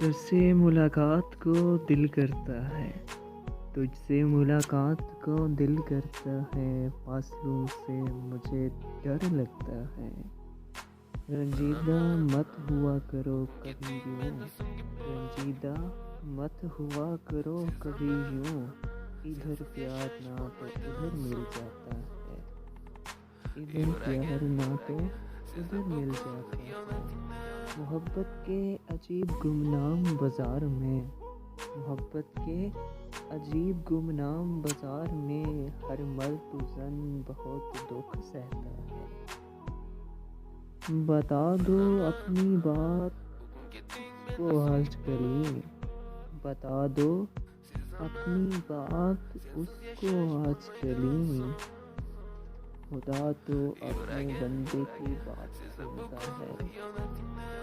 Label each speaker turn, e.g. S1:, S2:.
S1: तुझसे मुलाकात को दिल करता है। तुझसे मुलाकात को दिल करता है। फासलों से मुझे डर लगता है। रंजीदा मत हुआ करो कभी यूं। रंजीदा मत हुआ करो कभी यूं। इधर प्यार ना तो उधर मिल जाता है। इधर प्यार ना तो उधर मिल जाता है। मोहब्बत के अजीब गुमनाम बाजार में। मोहब्बत के अजीब गुमनाम बाजार में हर मर्द जन बहुत दुख सहता है। बता दो अपनी बात को आज कली। बता दो अपनी बात उसको आज कली। खुदा तो अपने बंदे की बात सुनता है।